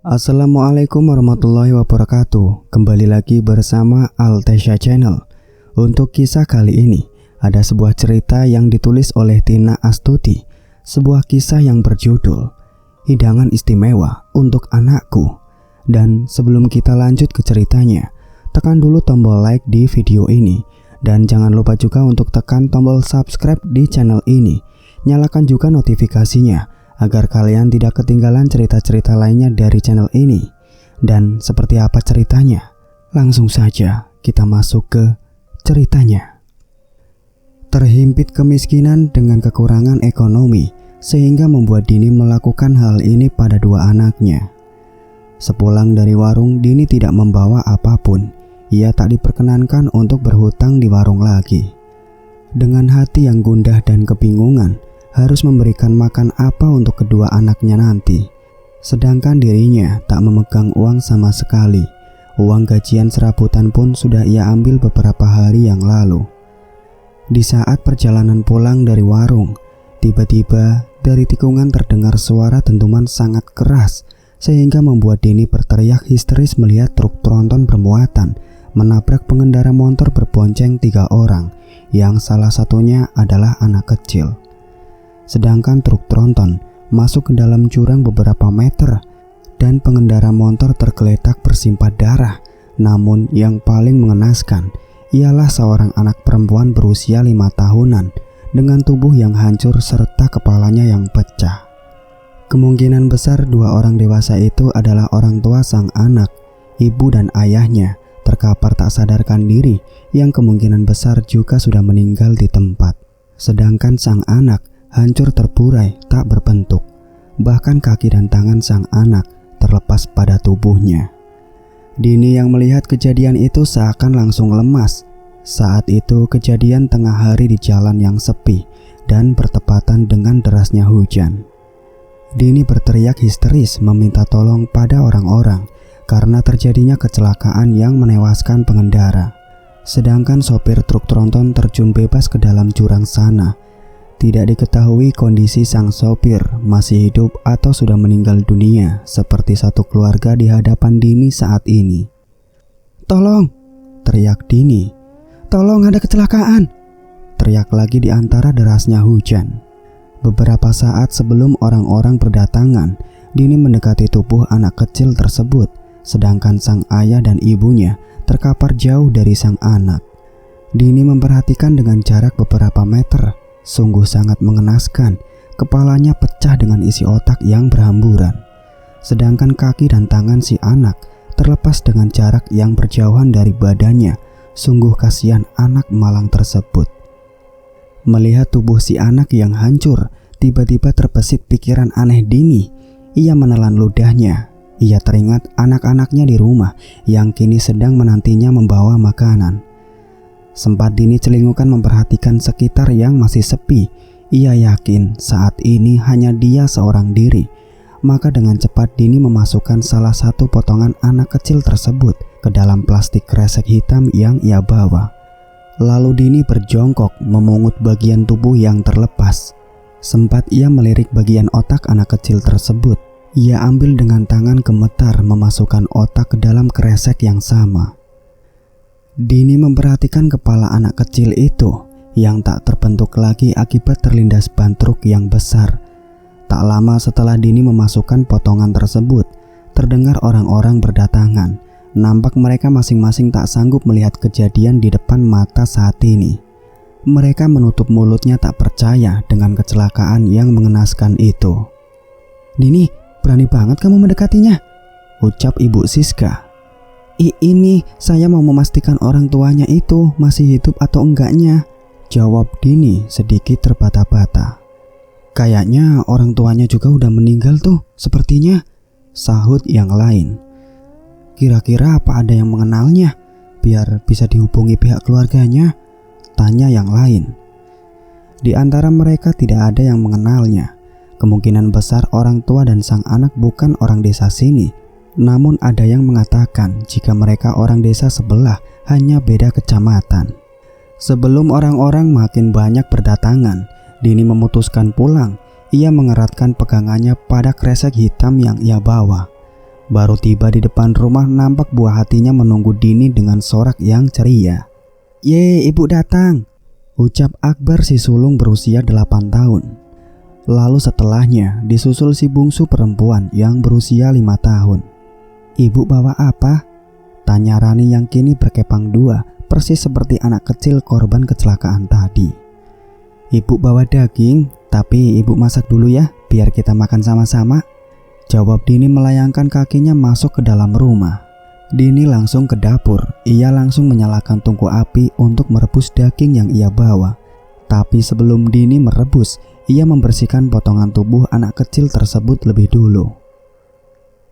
Assalamualaikum warahmatullahi wabarakatuh. Kembali lagi bersama Altesha Channel. Untuk kisah kali ini, ada sebuah cerita yang ditulis oleh Tina Astuti. Sebuah kisah yang berjudul Hidangan Istimewa untuk Anakku. Dan sebelum kita lanjut ke ceritanya, tekan dulu tombol like di video ini. Dan jangan lupa juga untuk tekan tombol subscribe di channel ini. Nyalakan juga notifikasinya agar kalian tidak ketinggalan cerita-cerita lainnya dari channel ini. Dan seperti apa ceritanya? Langsung saja kita masuk ke ceritanya. Terhimpit kemiskinan dengan kekurangan ekonomi, sehingga membuat Dini melakukan hal ini pada dua anaknya. Sepulang dari warung, Dini tidak membawa apapun. Ia tak diperkenankan untuk berhutang di warung lagi. Dengan hati yang gundah dan kebingungan, harus memberikan makan apa untuk kedua anaknya nanti. Sedangkan dirinya tak memegang uang sama sekali. Uang gajian serabutan pun sudah ia ambil beberapa hari yang lalu. Di saat perjalanan pulang dari warung, tiba-tiba dari tikungan terdengar suara dentuman sangat keras, sehingga membuat Dini berteriak histeris melihat truk tronton bermuatan menabrak pengendara motor berbonceng 3 orang, yang salah satunya adalah anak kecil. Sedangkan truk tronton masuk ke dalam jurang beberapa meter dan pengendara motor tergeletak bersimpah darah. Namun yang paling mengenaskan ialah seorang anak perempuan berusia 5 tahunan dengan tubuh yang hancur serta kepalanya yang pecah. Kemungkinan besar dua orang dewasa itu adalah orang tua sang anak, ibu dan ayahnya terkapar tak sadarkan diri, yang kemungkinan besar juga sudah meninggal di tempat. Sedangkan sang anak hancur terburai tak berbentuk. Bahkan kaki dan tangan sang anak terlepas pada tubuhnya. Dini yang melihat kejadian itu seakan langsung lemas. Saat itu kejadian tengah hari di jalan yang sepi dan bertepatan dengan derasnya hujan. Dini berteriak histeris meminta tolong pada orang-orang karena terjadinya kecelakaan yang menewaskan pengendara. Sedangkan sopir truk tronton terjun bebas ke dalam jurang sana. Tidak diketahui kondisi sang sopir masih hidup atau sudah meninggal dunia seperti satu keluarga di hadapan Dini saat ini. "Tolong!" teriak Dini. "Tolong, ada kecelakaan!" teriak lagi di antara derasnya hujan. Beberapa saat sebelum orang-orang berdatangan, Dini mendekati tubuh anak kecil tersebut, sedangkan sang ayah dan ibunya terkapar jauh dari sang anak. Dini memperhatikan dengan jarak beberapa meter. Sungguh sangat mengenaskan. Kepalanya pecah dengan isi otak yang berhamburan. Sedangkan kaki dan tangan si anak terlepas dengan jarak yang berjauhan dari badannya. Sungguh kasihan anak malang tersebut. Melihat tubuh si anak yang hancur, tiba-tiba terbesit pikiran aneh Dini. Ia menelan ludahnya. Ia teringat anak-anaknya di rumah yang kini sedang menantinya membawa makanan. Sempat Dini celingukan memperhatikan sekitar yang masih sepi. Ia yakin saat ini hanya dia seorang diri. Maka dengan cepat Dini memasukkan salah satu potongan anak kecil tersebut ke dalam plastik kresek hitam yang ia bawa. Lalu Dini berjongkok memungut bagian tubuh yang terlepas. Sempat ia melirik bagian otak anak kecil tersebut. Ia ambil dengan tangan gemetar memasukkan otak ke dalam kresek yang sama. Dini memperhatikan kepala anak kecil itu yang tak terbentuk lagi akibat terlindas ban truk yang besar. Tak lama setelah Dini memasukkan potongan tersebut, terdengar orang-orang berdatangan. Nampak mereka masing-masing tak sanggup melihat kejadian di depan mata saat ini. Mereka menutup mulutnya tak percaya dengan kecelakaan yang mengenaskan itu. "Dini, berani banget kamu mendekatinya," ucap Ibu Siska. Ini saya mau memastikan orang tuanya itu masih hidup atau enggaknya," jawab Dini sedikit terbata-bata. "Kayaknya orang tuanya juga udah meninggal tuh sepertinya," sahut yang lain. "Kira-kira apa ada yang mengenalnya biar bisa dihubungi pihak keluarganya?" tanya yang lain. Di antara mereka tidak ada yang mengenalnya. Kemungkinan besar orang tua dan sang anak bukan orang desa sini. Namun ada yang mengatakan jika mereka orang desa sebelah, hanya beda kecamatan. Sebelum orang-orang makin banyak berdatangan, Dini memutuskan pulang. Ia mengeratkan pegangannya pada kresek hitam yang ia bawa. Baru tiba di depan rumah, nampak buah hatinya menunggu Dini dengan sorak yang ceria. "Ye, ibu datang," ucap Akbar si sulung berusia 8 tahun. Lalu setelahnya disusul si bungsu perempuan yang berusia 5 tahun. "Ibu bawa apa?" tanya Rani yang kini berkepang dua, persis seperti anak kecil korban kecelakaan tadi. "Ibu bawa daging, tapi ibu masak dulu ya, biar kita makan sama-sama," jawab Dini melayangkan kakinya masuk ke dalam rumah. Dini langsung ke dapur. Ia langsung menyalakan tungku api untuk merebus daging yang ia bawa. Tapi sebelum Dini merebus, ia membersihkan potongan tubuh anak kecil tersebut lebih dulu.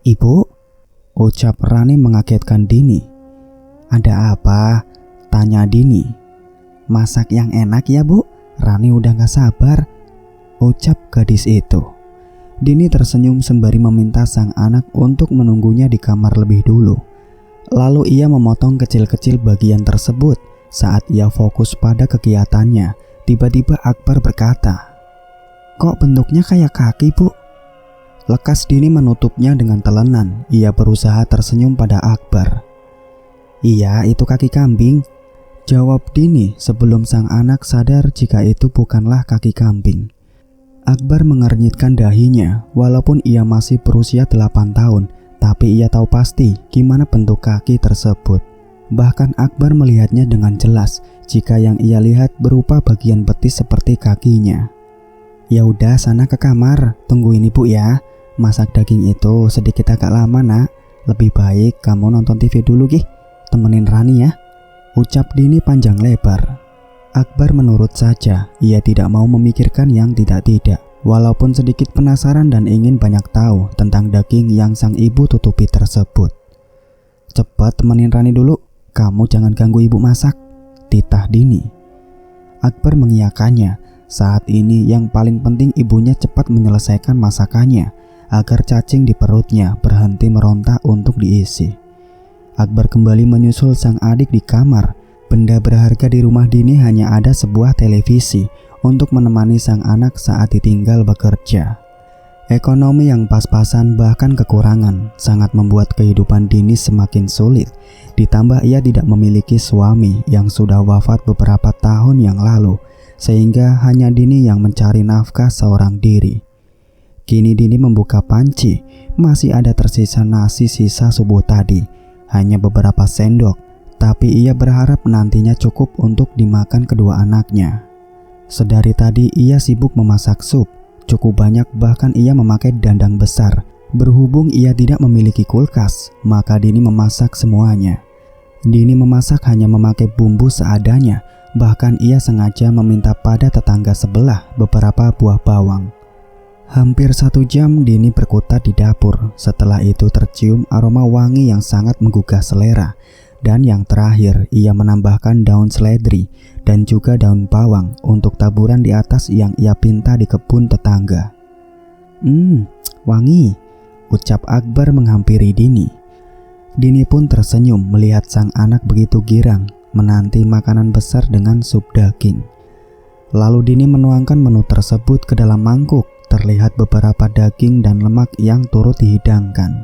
"Ibu?" ucap Rani mengagetkan Dini. "Ada apa?" tanya Dini. "Masak yang enak ya bu, Rani udah gak sabar," ucap gadis itu. Dini tersenyum sembari meminta sang anak untuk menunggunya di kamar lebih dulu. Lalu ia memotong kecil-kecil bagian tersebut. Saat ia fokus pada kegiatannya, tiba-tiba Akbar berkata, "Kok bentuknya kayak kaki bu?" Lekas Dini menutupnya dengan telenan. Ia berusaha tersenyum pada Akbar. "Iya, itu kaki kambing," jawab Dini sebelum sang anak sadar jika itu bukanlah kaki kambing. Akbar mengernyitkan dahinya. Walaupun ia masih berusia 8 tahun, tapi ia tahu pasti gimana bentuk kaki tersebut. Bahkan Akbar melihatnya dengan jelas jika yang ia lihat berupa bagian betis seperti kakinya. "Ya udah, sana ke kamar, tungguin ibu ya. Masak daging itu sedikit agak lama nak. Lebih baik kamu nonton TV dulu gih, temenin Rani ya," ucap Dini panjang lebar. Akbar menurut saja. Ia tidak mau memikirkan yang tidak-tidak. Walaupun sedikit penasaran dan ingin banyak tahu tentang daging yang sang ibu tutupi tersebut. "Cepat temenin Rani dulu, kamu jangan ganggu ibu masak," titah Dini. Akbar mengiyakannya. Saat ini yang paling penting ibunya cepat menyelesaikan masakannya agar cacing di perutnya berhenti meronta untuk diisi. Akbar kembali menyusul sang adik di kamar. Benda berharga di rumah Dini hanya ada sebuah televisi untuk menemani sang anak saat ditinggal bekerja. Ekonomi yang pas-pasan bahkan kekurangan sangat membuat kehidupan Dini semakin sulit. Ditambah ia tidak memiliki suami yang sudah wafat beberapa tahun yang lalu, sehingga hanya Dini yang mencari nafkah seorang diri. Kini Dini membuka panci, masih ada tersisa nasi sisa subuh tadi, hanya beberapa sendok. Tapi ia berharap nantinya cukup untuk dimakan kedua anaknya. Sedari tadi ia sibuk memasak sup, cukup banyak bahkan ia memakai dandang besar. Berhubung ia tidak memiliki kulkas, maka Dini memasak semuanya. Dini memasak hanya memakai bumbu seadanya, bahkan ia sengaja meminta pada tetangga sebelah beberapa buah bawang. Hampir 1 jam Dini berkutat di dapur. Setelah itu tercium aroma wangi yang sangat menggugah selera. Dan yang terakhir, ia menambahkan daun seledri dan juga daun bawang untuk taburan di atas yang ia pinta di kebun tetangga. Wangi," ucap Akbar menghampiri Dini. Dini pun tersenyum melihat sang anak begitu girang menanti makanan besar dengan sup daging. Lalu Dini menuangkan menu tersebut ke dalam mangkuk. Terlihat beberapa daging dan lemak yang turut dihidangkan.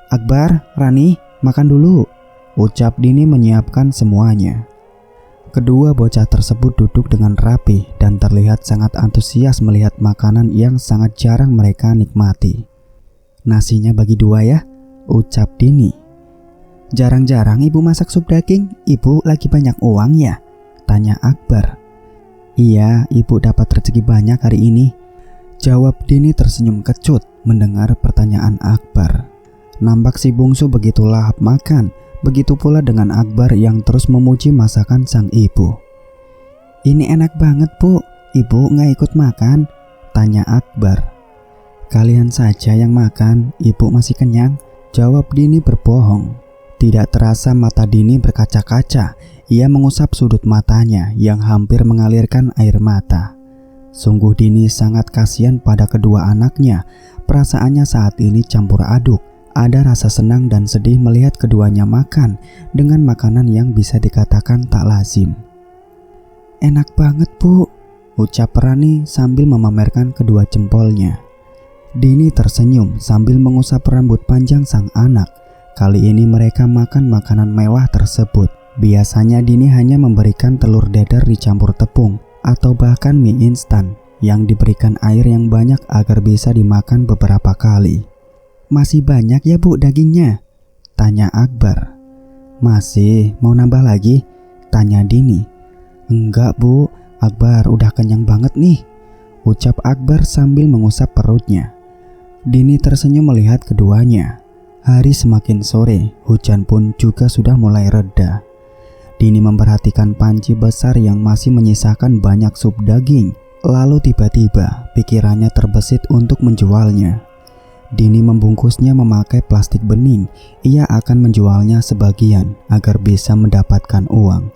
"Akbar, Rani, makan dulu," ucap Dini menyiapkan semuanya. Kedua bocah tersebut duduk dengan rapi dan terlihat sangat antusias melihat makanan yang sangat jarang mereka nikmati. "Nasinya bagi 2 ya," ucap Dini. "Jarang-jarang ibu masak sup daging, ibu lagi banyak uang ya?" tanya Akbar. "Iya, ibu dapat rezeki banyak hari ini," jawab Dini tersenyum kecut mendengar pertanyaan Akbar. Nampak si bungsu begitu lahap makan. Begitu pula dengan Akbar yang terus memuji masakan sang ibu. "Ini enak banget bu, ibu nggak ikut makan?" tanya Akbar. "Kalian saja yang makan, ibu masih kenyang," jawab Dini berbohong. Tidak terasa mata Dini berkaca-kaca. Ia mengusap sudut matanya yang hampir mengalirkan air mata. Sungguh Dini sangat kasihan pada kedua anaknya. Perasaannya saat ini campur aduk. Ada rasa senang dan sedih melihat keduanya makan dengan makanan yang bisa dikatakan tak lazim. "Enak banget bu," ucap Rani sambil memamerkan kedua jempolnya. Dini tersenyum sambil mengusap rambut panjang sang anak. Kali ini mereka makan makanan mewah tersebut. Biasanya Dini hanya memberikan telur dadar dicampur tepung atau bahkan mie instan yang diberikan air yang banyak agar bisa dimakan beberapa kali. "Masih banyak ya Bu dagingnya?" tanya Akbar. "Masih, mau nambah lagi?" tanya Dini. "Enggak Bu, Akbar udah kenyang banget nih," ucap Akbar sambil mengusap perutnya. Dini tersenyum melihat keduanya. Hari semakin sore, hujan pun juga sudah mulai reda. Dini memperhatikan panci besar yang masih menyisakan banyak sup daging. Lalu tiba-tiba pikirannya terbesit untuk menjualnya. Dini membungkusnya memakai plastik bening. Ia akan menjualnya sebagian agar bisa mendapatkan uang.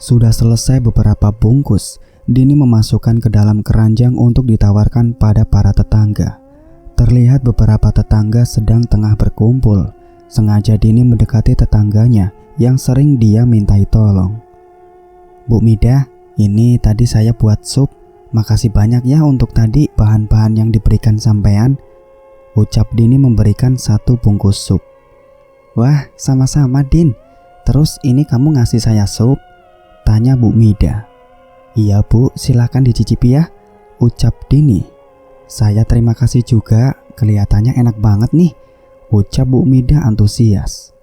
Sudah selesai beberapa bungkus, Dini memasukkan ke dalam keranjang untuk ditawarkan pada para tetangga. Terlihat beberapa tetangga sedang tengah berkumpul. Sengaja Dini mendekati tetangganya yang sering dia mintai tolong. "Bu Mida, ini tadi saya buat sup. Makasih banyak ya untuk tadi bahan-bahan yang diberikan sampean," ucap Dini memberikan 1 bungkus sup. "Wah, sama-sama Din. Terus ini kamu ngasih saya sup?" tanya Bu Mida. "Iya Bu, silakan dicicipi ya," ucap Dini. "Saya terima kasih juga, kelihatannya enak banget nih," ucap Bu Mida antusias.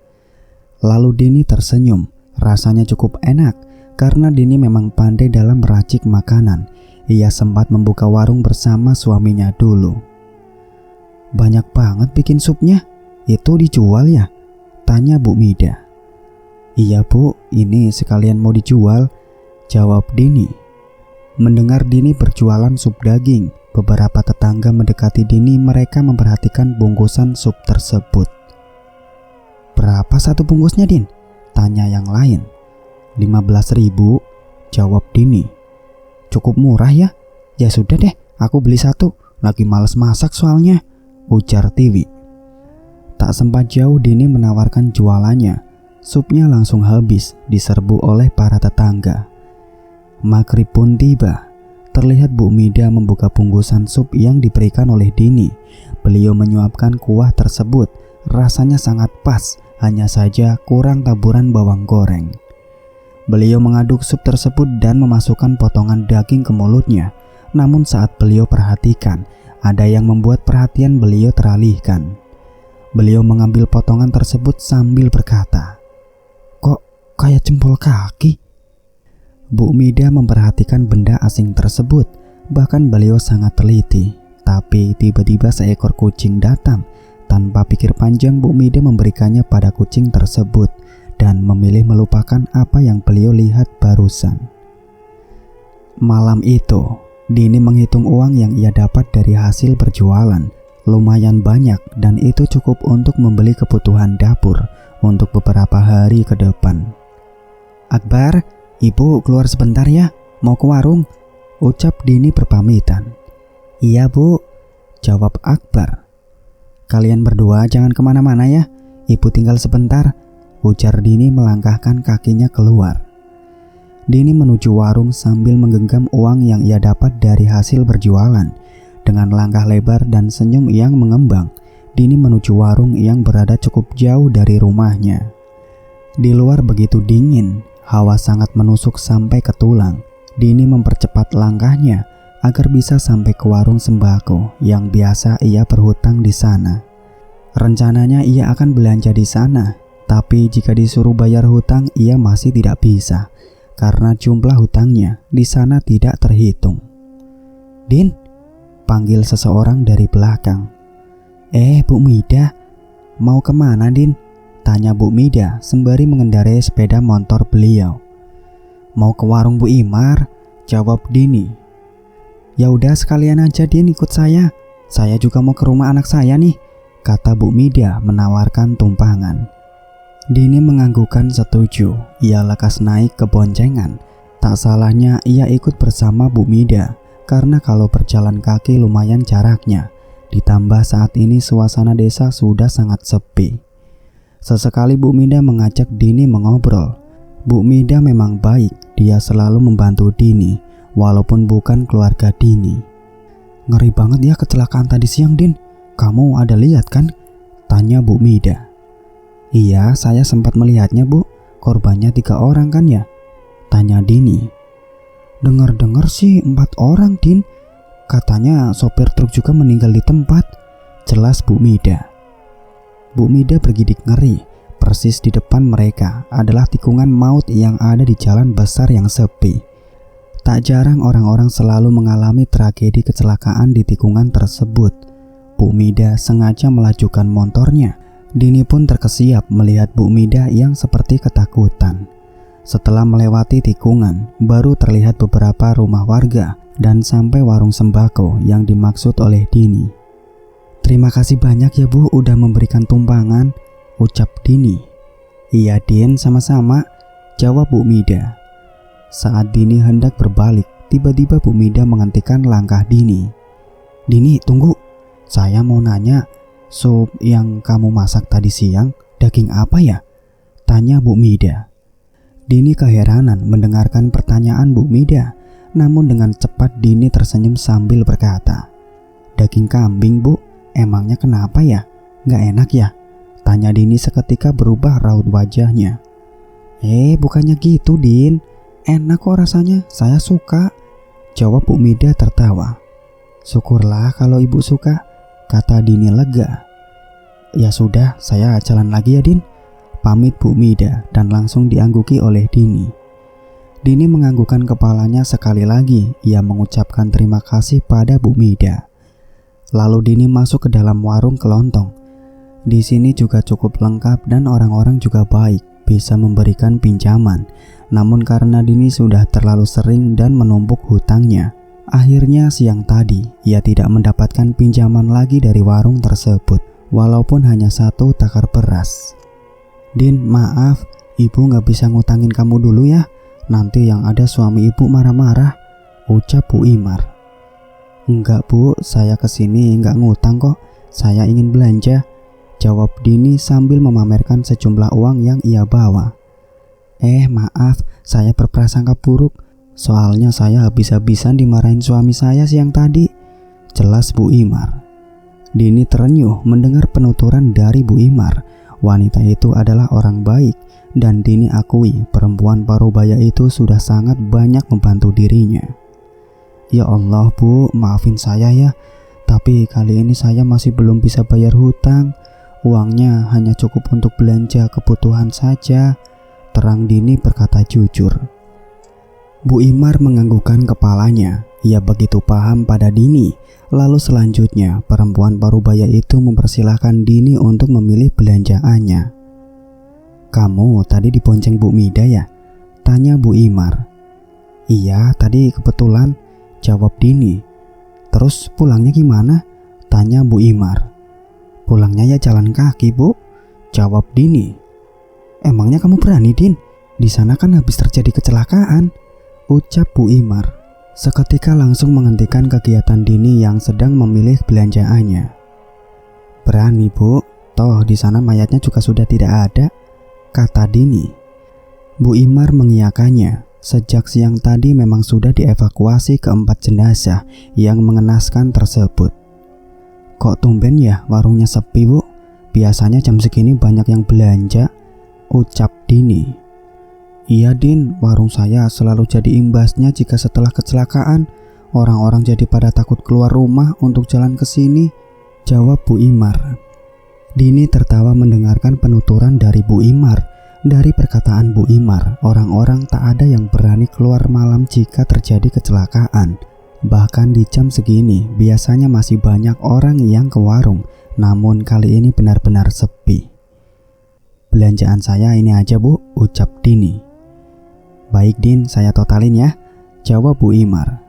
Lalu Dini tersenyum. Rasanya cukup enak karena Dini memang pandai dalam meracik makanan. Ia sempat membuka warung bersama suaminya dulu. "Banyak banget bikin supnya. Itu dijual ya?" tanya Bu Mida. "Iya Bu, ini sekalian mau dijual," jawab Dini. Mendengar Dini berjualan sup daging, beberapa tetangga mendekati Dini. Mereka memperhatikan bungkusan sup tersebut. "Berapa 1 bungkusnya Din?" tanya yang lain. 15.000, jawab Dini. "Cukup murah ya? Ya sudah deh, aku beli 1. Lagi males masak soalnya," ujar Tiwi. Tak sempat jauh Dini menawarkan jualannya. Supnya langsung habis diserbu oleh para tetangga. Maghrib pun tiba. Terlihat Bu Mida membuka bungkusan sup yang diberikan oleh Dini. Beliau menyuapkan kuah tersebut. Rasanya sangat pas, hanya saja kurang taburan bawang goreng. Beliau mengaduk sup tersebut dan memasukkan potongan daging ke mulutnya. Namun saat beliau perhatikan, ada yang membuat perhatian beliau teralihkan. Beliau mengambil potongan tersebut sambil berkata, "Kok kayak jempol kaki?" Bu Mida memperhatikan benda asing tersebut. Bahkan beliau sangat teliti. Tapi tiba-tiba seekor kucing datang. Tanpa pikir panjang, Bu Mida memberikannya pada kucing tersebut dan memilih melupakan apa yang beliau lihat barusan. Malam itu, Dini menghitung uang yang ia dapat dari hasil berjualan. Lumayan banyak dan itu cukup untuk membeli kebutuhan dapur untuk beberapa hari ke depan. "Akbar, Ibu keluar sebentar ya, mau ke warung," ucap Dini berpamitan. "Iya Bu," jawab Akbar. "Kalian berdua jangan kemana-mana ya, Ibu tinggal sebentar," ujar Dini melangkahkan kakinya keluar. Dini menuju warung sambil menggenggam uang yang ia dapat dari hasil berjualan. Dengan langkah lebar dan senyum yang mengembang, Dini menuju warung yang berada cukup jauh dari rumahnya. Di luar begitu dingin, hawa sangat menusuk sampai ke tulang. Dini mempercepat langkahnya agar bisa sampai ke warung sembako yang biasa ia berhutang di sana. Rencananya ia akan belanja di sana, tapi jika disuruh bayar hutang ia masih tidak bisa karena jumlah hutangnya di sana tidak terhitung. "Din," panggil seseorang dari belakang. Bu Mida, mau kemana Din?" tanya Bu Mida sembari mengendarai sepeda motor beliau. "Mau ke warung Bu Imar," jawab Dini. "Ya udah sekalian aja Din ikut saya juga mau ke rumah anak saya nih," kata Bu Mida menawarkan tumpangan. Dini menganggukkan setuju. Ia lekas naik ke boncengan. Tak salahnya ia ikut bersama Bu Mida karena kalau berjalan kaki lumayan jaraknya. Ditambah saat ini suasana desa sudah sangat sepi. Sesekali Bu Mida mengajak Dini mengobrol. Bu Mida memang baik, dia selalu membantu Dini walaupun bukan keluarga Dini. "Ngeri banget ya kecelakaan tadi siang Din. kamu ada lihat kan? Tanya Bu Mida. Iya, saya sempat melihatnya Bu. Korbannya 3 orang kan ya? Tanya Dini. Dengar-dengar sih 4 orang Din. Katanya sopir truk juga meninggal di tempat. Jelas Bu Mida. Bu Mida bergidik ngeri. Persis di depan mereka adalah tikungan maut yang ada di jalan besar yang sepi. Tak jarang orang-orang selalu mengalami tragedi kecelakaan di tikungan tersebut. Bu Mida sengaja melajukan motornya. Dini pun terkesiap melihat Bu Mida yang seperti ketakutan. Setelah melewati tikungan, baru terlihat beberapa rumah warga dan sampai warung sembako yang dimaksud oleh Dini. Terima kasih banyak ya Bu udah memberikan tumpangan, ucap Dini. Iya Din, sama-sama, jawab Bu Mida. Saat Dini hendak berbalik, tiba-tiba Bu Mida menghentikan langkah Dini. Dini, tunggu. Saya mau nanya, sup yang kamu masak tadi siang, daging apa ya? Tanya Bu Mida. Dini keheranan mendengarkan pertanyaan Bu Mida. Namun dengan cepat Dini tersenyum sambil berkata, daging kambing Bu, emangnya kenapa ya? Gak enak ya? Tanya Dini seketika berubah raut wajahnya. Bukannya gitu Din. Enak kok rasanya, saya suka, jawab Bu Mida tertawa. Syukurlah kalau ibu suka, kata Dini lega. Ya sudah, saya jalan lagi ya Din, pamit Bu Mida dan langsung diangguki oleh Dini. Dini menganggukkan kepalanya sekali lagi. Ia mengucapkan terima kasih pada Bu Mida. Lalu Dini masuk ke dalam warung kelontong. Di sini juga cukup lengkap dan orang-orang juga baik, bisa memberikan pinjaman. Namun karena Dini sudah terlalu sering dan menumpuk hutangnya, akhirnya siang tadi ia tidak mendapatkan pinjaman lagi dari warung tersebut, walaupun hanya 1 takar beras. Din, maaf, ibu gak bisa ngutangin kamu dulu ya. Nanti yang ada suami ibu marah-marah, ucap Bu Imar. Enggak Bu, saya kesini enggak ngutang kok, saya ingin belanja, jawab Dini sambil memamerkan sejumlah uang yang ia bawa. Maaf, saya berprasangka buruk. Soalnya saya habis-habisan dimarahin suami saya siang tadi, jelas Bu Imar. Dini terenyuh mendengar penuturan dari Bu Imar. Wanita itu adalah orang baik dan Dini akui perempuan parubaya itu sudah sangat banyak membantu dirinya. Ya Allah Bu, maafin saya ya. Tapi kali ini saya masih belum bisa bayar hutang. Uangnya hanya cukup untuk belanja kebutuhan saja, terang Dini berkata jujur. Bu Imar menganggukkan kepalanya. Ia begitu paham pada Dini. Lalu selanjutnya perempuan parubaya itu mempersilahkan Dini untuk memilih belanjaannya. Kamu tadi dibonceng Bu Mida ya? Tanya Bu Imar. Iya, tadi kebetulan, jawab Dini. Terus pulangnya gimana? Tanya Bu Imar. Pulangnya ya jalan kaki Bu, jawab Dini. Emangnya kamu berani Din? Di sana kan habis terjadi kecelakaan, ucap Bu Imar. Seketika langsung menghentikan kegiatan Dini yang sedang memilih belanjaannya. Berani Bu, toh di sana mayatnya juga sudah tidak ada, kata Dini. Bu Imar mengiyakannya. Sejak siang tadi memang sudah dievakuasi keempat jenazah yang mengenaskan tersebut. Kok tumben ya warungnya sepi Bu? Biasanya jam segini banyak yang belanja, ucap Dini. Iya Din, warung saya selalu jadi imbasnya jika setelah kecelakaan orang-orang jadi pada takut keluar rumah untuk jalan ke sini, jawab Bu Imar. Dini tertawa mendengarkan penuturan dari Bu Imar. Dari perkataan Bu Imar, orang-orang tak ada yang berani keluar malam jika terjadi kecelakaan. Bahkan di jam segini biasanya masih banyak orang yang ke warung, namun kali ini benar-benar sepi. Belanjaan saya ini aja Bu, ucap Dini. Baik Din, saya totalin ya, jawab Bu Imar.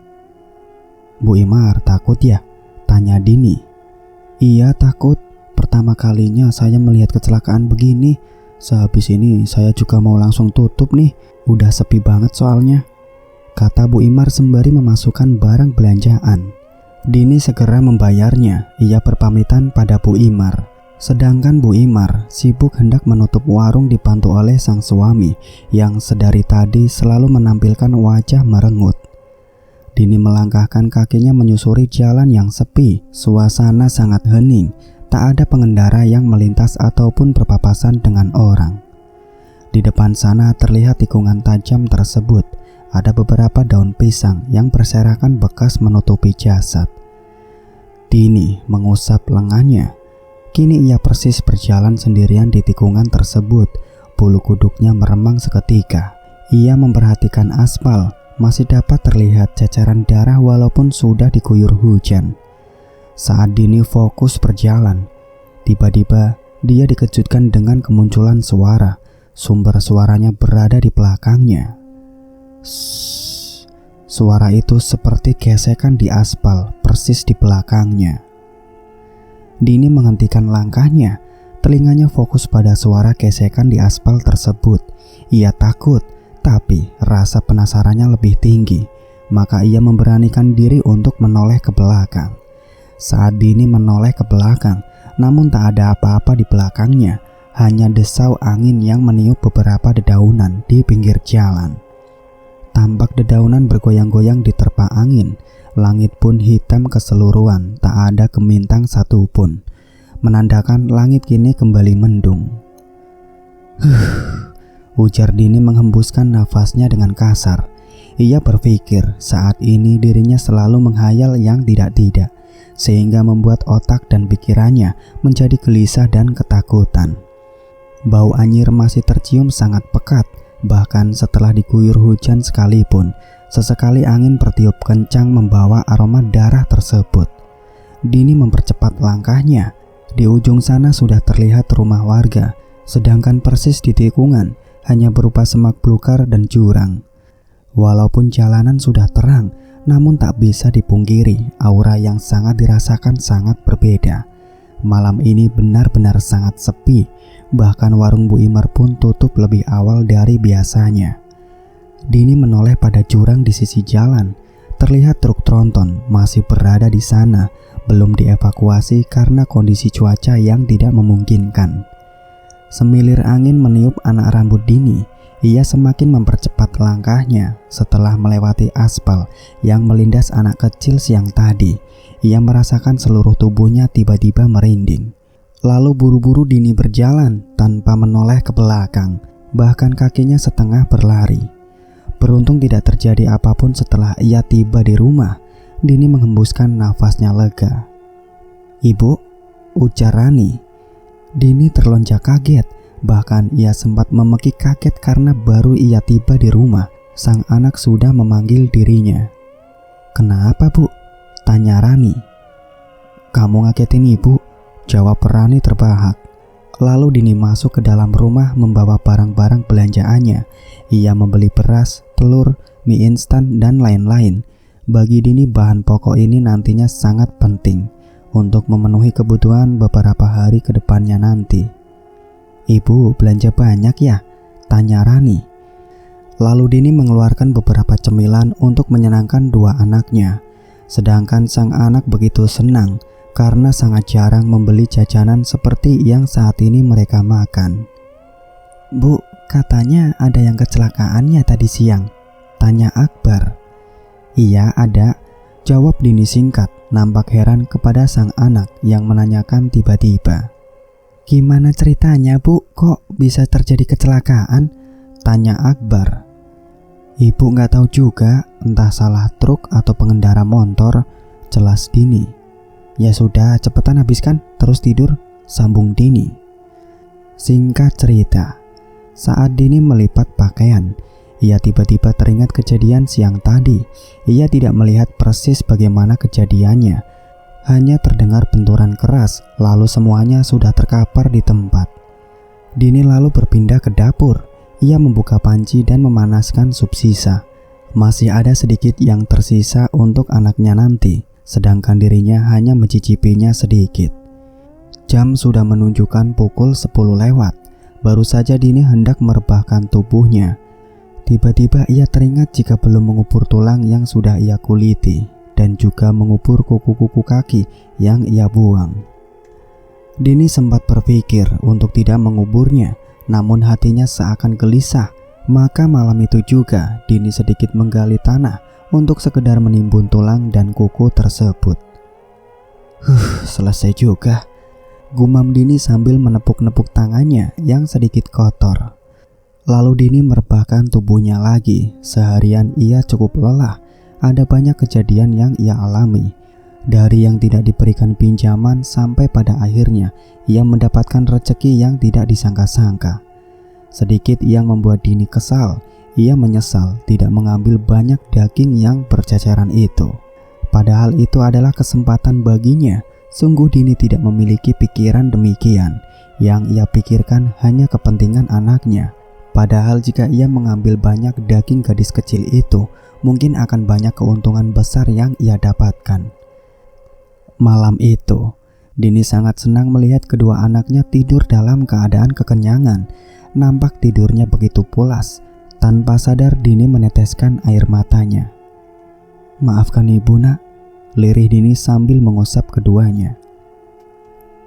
Bu Imar takut ya? Tanya Dini. Iya takut, pertama kalinya saya melihat kecelakaan begini. Sehabis ini saya juga mau langsung tutup nih, udah sepi banget soalnya, kata Bu Imar sembari memasukkan barang belanjaan. Dini segera membayarnya. Ia berpamitan pada Bu Imar. Sedangkan Bu Imar sibuk hendak menutup warung dibantu oleh sang suami yang sedari tadi selalu menampilkan wajah merengut. Dini melangkahkan kakinya menyusuri jalan yang sepi. Suasana sangat hening, tak ada pengendara yang melintas ataupun berpapasan dengan orang. Di depan sana terlihat tikungan tajam tersebut. Ada beberapa daun pisang yang berserakan bekas menutupi jasad. Dini mengusap lengannya. Kini ia persis berjalan sendirian di tikungan tersebut. Bulu kuduknya meremang seketika. Ia memperhatikan aspal. Masih dapat terlihat cacaran darah walaupun sudah diguyur hujan. Saat Dini fokus berjalan, tiba-tiba dia dikejutkan dengan kemunculan suara. Sumber suaranya berada di belakangnya. Suara itu seperti gesekan di aspal, persis di belakangnya. Dini menghentikan langkahnya. Telinganya fokus pada suara gesekan di aspal tersebut. Ia takut, tapi rasa penasarannya lebih tinggi. Maka ia memberanikan diri untuk menoleh ke belakang. Saat Dini menoleh ke belakang, namun tak ada apa-apa di belakangnya. Hanya desau angin yang meniup beberapa dedaunan di pinggir jalan. Tampak dedaunan bergoyang-goyang diterpa angin. Langit pun hitam keseluruhan, tak ada gemintang satupun, menandakan langit kini kembali mendung. Ujar Dini menghembuskan nafasnya dengan kasar. Ia berpikir saat ini dirinya selalu menghayal yang tidak-tidak, sehingga membuat otak dan pikirannya menjadi gelisah dan ketakutan. Bau anyir masih tercium sangat pekat, bahkan setelah diguyur hujan sekalipun, sesekali angin bertiup kencang membawa aroma darah tersebut. Dini mempercepat langkahnya. Di ujung sana sudah terlihat rumah warga, sedangkan persis di tikungan hanya berupa semak belukar dan jurang. Walaupun jalanan sudah terang, namun tak bisa dipungkiri aura yang sangat dirasakan sangat berbeda. Malam ini benar-benar sangat sepi, bahkan warung Bu Imar pun tutup lebih awal dari biasanya. Dini menoleh pada jurang di sisi jalan. Terlihat truk tronton masih berada di sana, belum dievakuasi karena kondisi cuaca yang tidak memungkinkan. Semilir angin meniup anak rambut Dini. Ia semakin mempercepat langkahnya. Setelah melewati aspal yang melindas anak kecil siang tadi, ia merasakan seluruh tubuhnya tiba-tiba merinding. Lalu buru-buru Dini berjalan tanpa menoleh ke belakang. Bahkan kakinya setengah berlari. Beruntung tidak terjadi apapun setelah ia tiba di rumah. Dini menghembuskan nafasnya lega. "Ibu," ujar Rani. Dini terlonjak kaget, bahkan ia sempat memekik kaget karena baru ia tiba di rumah, sang anak sudah memanggil dirinya. "Kenapa, Bu?" tanya Rani. "Kamu ngagetin Ibu," jawab Rani terbahak. Lalu Dini masuk ke dalam rumah membawa barang-barang belanjaannya. Ia membeli beras, telur, mie instan, dan lain-lain. Bagi Dini bahan pokok ini nantinya sangat penting untuk memenuhi kebutuhan beberapa hari ke depannya nanti. "Ibu belanja banyak ya?" tanya Rani. Lalu Dini mengeluarkan beberapa cemilan untuk menyenangkan dua anaknya. Sedangkan sang anak begitu senang karena sangat jarang membeli jajanan seperti yang saat ini mereka makan. "Bu, katanya ada yang kecelakaannya tadi siang?" tanya Akbar. "Iya ada," jawab Dini singkat, nampak heran kepada sang anak yang menanyakan tiba-tiba. "Gimana ceritanya, Bu? Kok bisa terjadi kecelakaan?" tanya Akbar. "Ibu nggak tahu juga, entah salah truk atau pengendara motor," jelas Dini. "Ya sudah, cepetan habiskan, terus tidur," sambung Dini. Singkat cerita, saat Dini melipat pakaian, ia tiba-tiba teringat kejadian siang tadi. Ia tidak melihat persis bagaimana kejadiannya, hanya terdengar benturan keras, lalu semuanya sudah terkapar di tempat. Dini lalu berpindah ke dapur. Ia membuka panci dan memanaskan sup sisa. Masih ada sedikit yang tersisa untuk anaknya nanti, sedangkan dirinya hanya mencicipinya sedikit. Jam sudah menunjukkan pukul 10 lewat. Baru saja Dini hendak merebahkan tubuhnya. Tiba-tiba ia teringat jika belum mengubur tulang yang sudah ia kuliti dan juga mengubur kuku-kuku kaki yang ia buang. Dini sempat berpikir untuk tidak menguburnya, namun hatinya seakan gelisah. Maka malam itu juga Dini sedikit menggali tanah untuk sekedar menimbun tulang dan kuku tersebut. Selesai juga, gumam Dini sambil menepuk-nepuk tangannya yang sedikit kotor. Lalu Dini merebahkan tubuhnya lagi. Seharian ia cukup lelah. Ada banyak kejadian yang ia alami. Dari yang tidak diberikan pinjaman sampai pada akhirnya ia mendapatkan rezeki yang tidak disangka-sangka. Sedikit yang membuat Dini kesal. Ia menyesal tidak mengambil banyak daging yang berceceran itu. Padahal itu adalah kesempatan baginya. Sungguh Dini tidak memiliki pikiran demikian. Yang ia pikirkan hanya kepentingan anaknya. Padahal jika ia mengambil banyak daging gadis kecil itu, mungkin akan banyak keuntungan besar yang ia dapatkan. Malam itu, Dini sangat senang melihat kedua anaknya tidur dalam keadaan kekenyangan. Nampak tidurnya begitu pulas. Tanpa sadar Dini meneteskan air matanya. "Maafkan ibu nak," lirih Dini sambil mengusap keduanya.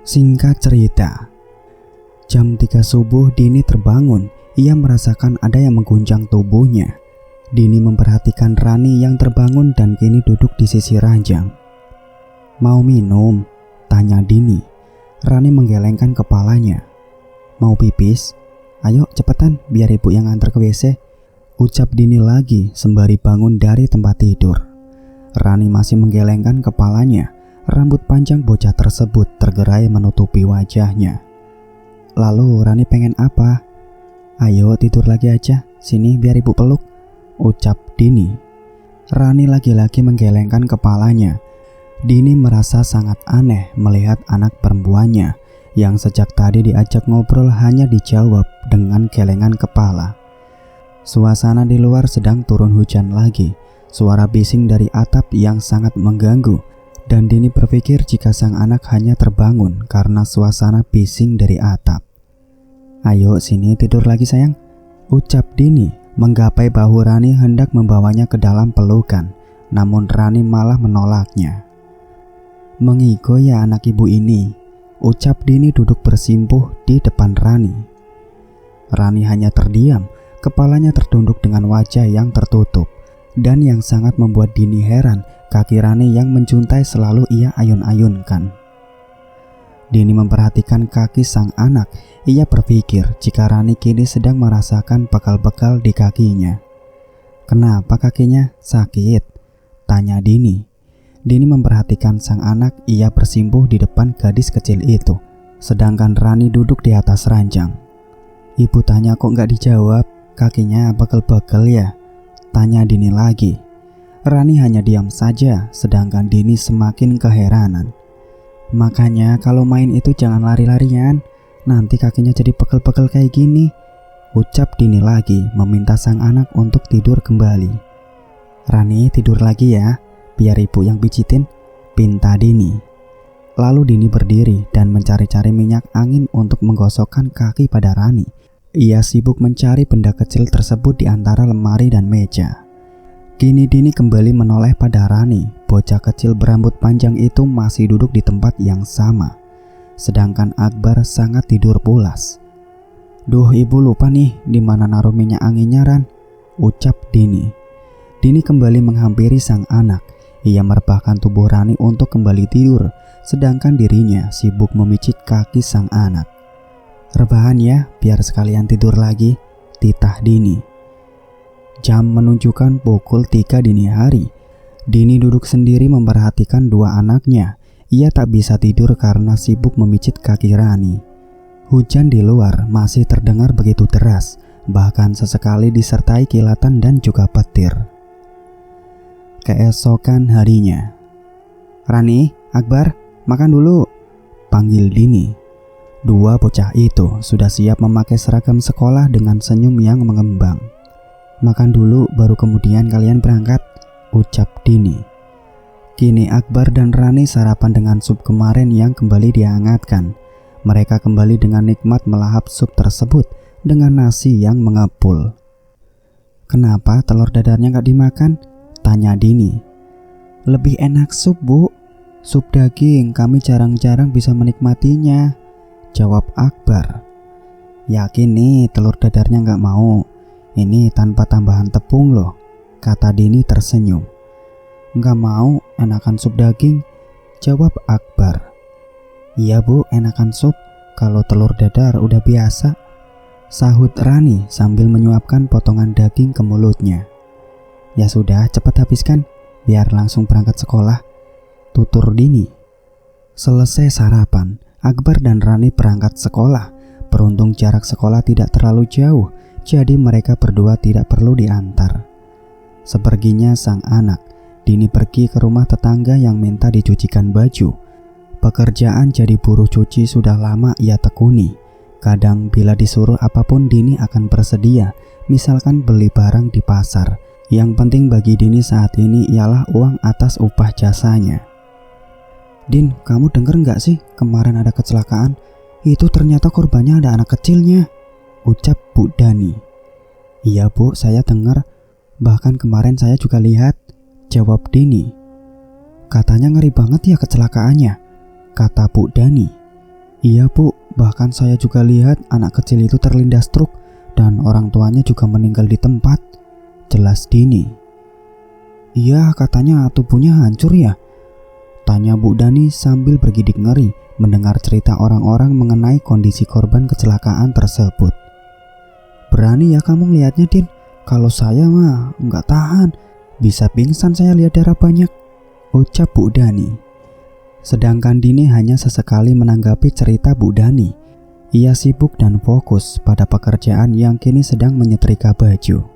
Singkat cerita, jam 3 subuh Dini terbangun. Ia merasakan ada yang mengguncang tubuhnya. Dini memperhatikan Rani yang terbangun dan kini duduk di sisi ranjang. "Mau minum?" tanya Dini. Rani menggelengkan kepalanya. "Mau pipis? Ayo cepetan biar ibu yang antar ke WC," ucap Dini lagi sembari bangun dari tempat tidur. Rani masih menggelengkan kepalanya. Rambut panjang bocah tersebut tergerai menutupi wajahnya. "Lalu Rani pengen apa?" "Ayo tidur lagi aja, sini biar ibu peluk," ucap Dini. Rani lagi-lagi menggelengkan kepalanya. Dini merasa sangat aneh melihat anak perempuannya yang sejak tadi diajak ngobrol hanya dijawab dengan gelengan kepala. Suasana di luar sedang turun hujan lagi. Suara bising dari atap yang sangat mengganggu. Dan Dini berpikir jika sang anak hanya terbangun karena suasana bising dari atap. "Ayo sini tidur lagi sayang," ucap Dini menggapai bahu Rani hendak membawanya ke dalam pelukan. Namun Rani malah menolaknya. "Mengigo ya anak ibu ini," ucap Dini duduk bersimpuh di depan Rani. Rani hanya terdiam, kepalanya tertunduk dengan wajah yang tertutup. Dan yang sangat membuat Dini heran, kaki Rani yang menjuntai selalu ia ayun-ayunkan. Dini memperhatikan kaki sang anak. Ia berpikir jika Rani kini sedang merasakan bekal-bekal di kakinya. "Kenapa kakinya sakit?" tanya Dini. Dini memperhatikan sang anak. Ia bersimpuh di depan gadis kecil itu, sedangkan Rani duduk di atas ranjang. "Ibu tanya kok nggak dijawab, kakinya begel-begel ya?" tanya Dini lagi. Rani hanya diam saja, sedangkan Dini semakin keheranan. "Makanya kalau main itu jangan lari-larian, nanti kakinya jadi pegel-pegel kayak gini," ucap Dini lagi meminta sang anak untuk tidur kembali. "Rani tidur lagi ya, biar ibu yang pijitin," pinta Dini. Lalu Dini berdiri dan mencari-cari minyak angin untuk menggosokkan kaki pada Rani. Ia sibuk mencari benda kecil tersebut di antara lemari dan meja. Kini Dini kembali menoleh pada Rani. Bocah kecil berambut panjang itu masih duduk di tempat yang sama. Sedangkan Akbar sangat tidur pulas. "Duh, ibu lupa nih di mana naruh minyak anginnya Ran," ucap Dini. Dini kembali menghampiri sang anak. Ia merebahkan tubuh Rani untuk kembali tidur, sedangkan dirinya sibuk memicit kaki sang anak. "Rebahan ya, biar sekalian tidur lagi," titah Dini. Jam menunjukkan pukul 3 dini hari. Dini duduk sendiri memperhatikan dua anaknya. Ia tak bisa tidur karena sibuk memicit kaki Rani. Hujan di luar masih terdengar begitu deras, bahkan sesekali disertai kilatan dan juga petir. Keesokan harinya, "Rani, Akbar, makan dulu," panggil Dini. Dua bocah itu sudah siap memakai seragam sekolah dengan senyum yang mengembang. "Makan dulu baru kemudian kalian berangkat," ucap Dini. Kini Akbar dan Rani sarapan dengan sup kemarin yang kembali dihangatkan. Mereka kembali dengan nikmat melahap sup tersebut dengan nasi yang mengepul. "Kenapa telur dadarnya gak dimakan?" tanya Dini. "Lebih enak sup bu, sup daging kami jarang-jarang bisa menikmatinya," jawab Akbar. "Yakin nih telur dadarnya gak mau? Ini tanpa tambahan tepung loh," kata Dini tersenyum. Nggak mau, enakan sup daging, jawab Akbar. Iya bu, enakan sup, kalau telur dadar udah biasa, sahut Rani sambil menyuapkan potongan daging ke mulutnya. Ya sudah, cepat habiskan, biar langsung berangkat sekolah, tutur Dini. Selesai sarapan, Akbar dan Rani berangkat sekolah. Beruntung jarak sekolah tidak terlalu jauh, jadi mereka berdua tidak perlu diantar. Seperginya sang anak, Dini pergi ke rumah tetangga yang minta dicucikan baju. Pekerjaan jadi buruh cuci sudah lama ia tekuni. Kadang bila disuruh apapun Dini akan bersedia, misalkan beli barang di pasar. Yang penting bagi Dini saat ini ialah uang atas upah jasanya. Din, kamu denger nggak sih kemarin ada kecelakaan? Itu ternyata korbannya ada anak kecilnya, ucap Bu Dani. Iya bu, saya dengar. Bahkan kemarin saya juga lihat, jawab Dini. Katanya ngeri banget ya kecelakaannya, kata Bu Dani. Iya bu, bahkan saya juga lihat anak kecil itu terlindas truk dan orang tuanya juga meninggal di tempat, jelas Dini. Iya, katanya tubuhnya hancur ya, tanya Bu Dani sambil bergidik ngeri mendengar cerita orang-orang mengenai kondisi korban kecelakaan tersebut. Berani ya kamu ngeliatnya, Din? Kalau saya mah nggak tahan, bisa pingsan saya lihat darah banyak, ucap Bu Dani. Sedangkan Dini hanya sesekali menanggapi cerita Bu Dani. Ia sibuk dan fokus pada pekerjaan yang kini sedang menyetrika baju.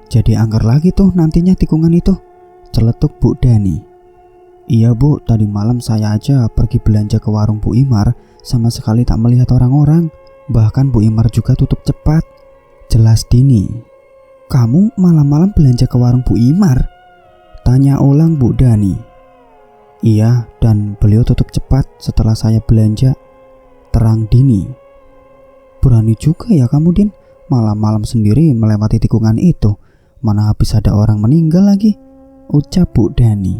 Jadi angker lagi tuh nantinya tikungan itu, celetuk Bu Dani. Iya bu, tadi malam saya aja pergi belanja ke warung Bu Imar, sama sekali tak melihat orang-orang. Bahkan Bu Imar juga tutup cepat, jelas Dini. Kamu malam-malam belanja ke warung Bu Imar? Tanya ulang Bu Dani. Iya, dan beliau tutup cepat setelah saya belanja, terang Dini. Berani juga ya kamu, Din, malam-malam sendiri melewati tikungan itu. Mana habis ada orang meninggal lagi, ucap Bu Dani.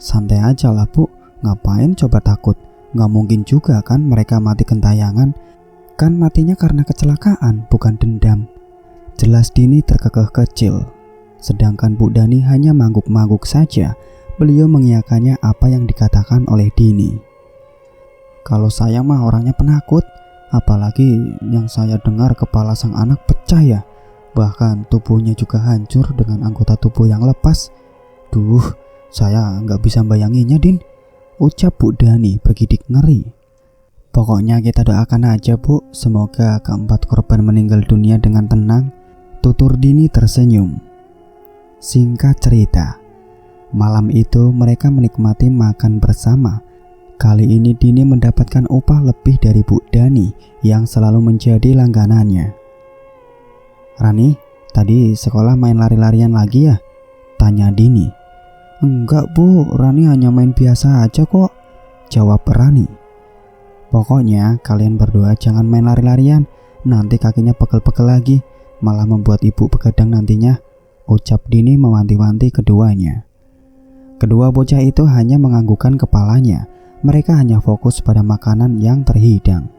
Santai aja lah bu, ngapain coba takut? Gak mungkin juga kan mereka mati gentayangan. Kan matinya karena kecelakaan, bukan dendam, jelas Dini terkekeh kecil. Sedangkan Bu Dani hanya mangguk-mangguk saja. Beliau mengiyakannya apa yang dikatakan oleh Dini. Kalau saya mah orangnya penakut, apalagi yang saya dengar kepala sang anak pecah ya. Bahkan tubuhnya juga hancur dengan anggota tubuh yang lepas. Duh, saya nggak bisa bayanginnya, Din, ucap Bu Dani bergidik ngeri. Pokoknya kita doakan aja bu, semoga keempat korban meninggal dunia dengan tenang, tutur Dini tersenyum. Singkat cerita, malam itu mereka menikmati makan bersama. Kali ini Dini mendapatkan upah lebih dari Bu Dani yang selalu menjadi langganannya. Rani, tadi sekolah main lari-larian lagi ya? Tanya Dini. Enggak bu, Rani hanya main biasa aja kok, jawab Rani. Pokoknya kalian berdua jangan main lari-larian, nanti kakinya pegel-pegel lagi, malah membuat ibu begadang nantinya, ucap Dini mewanti-wanti keduanya. Kedua bocah itu hanya menganggukkan kepalanya, mereka hanya fokus pada makanan yang terhidang.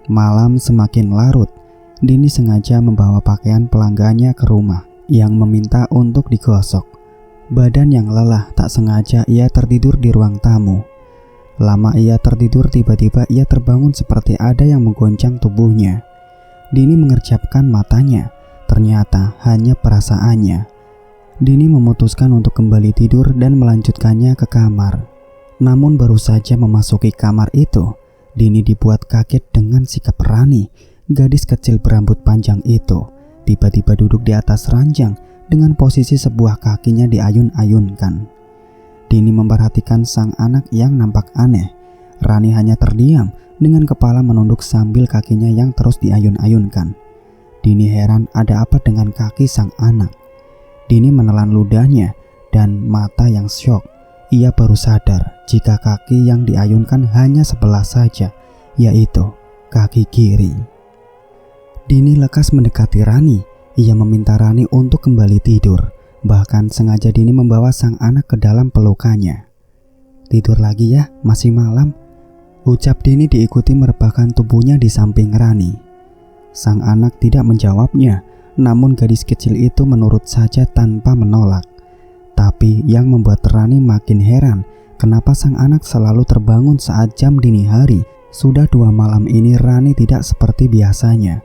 Malam semakin larut, Dini sengaja membawa pakaian pelanggannya ke rumah yang meminta untuk digosok. Badan yang lelah tak sengaja ia tertidur di ruang tamu. Lama ia tertidur, tiba-tiba ia terbangun seperti ada yang menggoncang tubuhnya. Dini mengerjapkan matanya, ternyata hanya perasaannya. Dini memutuskan untuk kembali tidur dan melanjutkannya ke kamar. Namun baru saja memasuki kamar itu, Dini dibuat kaget dengan sikap Rani, gadis kecil berambut panjang itu, tiba-tiba duduk di atas ranjang dengan posisi sebuah kakinya diayun-ayunkan. Dini memperhatikan sang anak yang nampak aneh. Rani hanya terdiam dengan kepala menunduk sambil kakinya yang terus diayun-ayunkan. Dini heran ada apa dengan kaki sang anak. Dini menelan ludahnya dan mata yang syok. Ia baru sadar jika kaki yang diayunkan hanya sebelah saja, yaitu kaki kiri. Dini lekas mendekati Rani. Ia meminta Rani untuk kembali tidur. Bahkan sengaja Dini membawa sang anak ke dalam pelukannya. Tidur lagi ya, masih malam, ucap Dini diikuti merebahkan tubuhnya di samping Rani. Sang anak tidak menjawabnya, namun gadis kecil itu menurut saja tanpa menolak. Tapi yang membuat Rani makin heran, kenapa sang anak selalu terbangun saat jam dini hari. Sudah 2 malam ini Rani tidak seperti biasanya.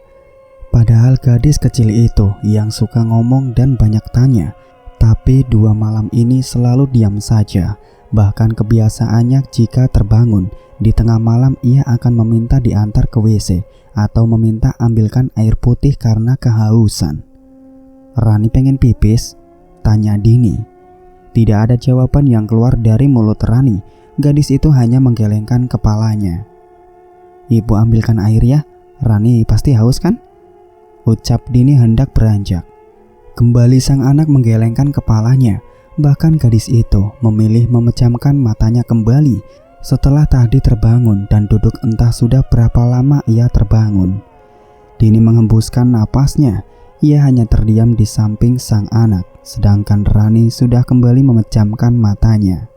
Padahal gadis kecil itu yang suka ngomong dan banyak tanya, tapi 2 malam ini selalu diam saja. Bahkan kebiasaannya jika terbangun di tengah malam ia akan meminta diantar ke WC atau meminta ambilkan air putih karena kehausan. "Rani pengen pipis?" tanya Dini. Tidak ada jawaban yang keluar dari mulut Rani. Gadis itu hanya menggelengkan kepalanya. "Ibu ambilkan air ya, Rani pasti haus kan?" ucap Dini hendak beranjak. Kembali sang anak menggelengkan kepalanya. Bahkan gadis itu memilih memejamkan matanya kembali setelah tadi terbangun dan duduk entah sudah berapa lama ia terbangun. Dini menghembuskan napasnya. Ia hanya terdiam di samping sang anak, sedangkan Rani sudah kembali memejamkan matanya.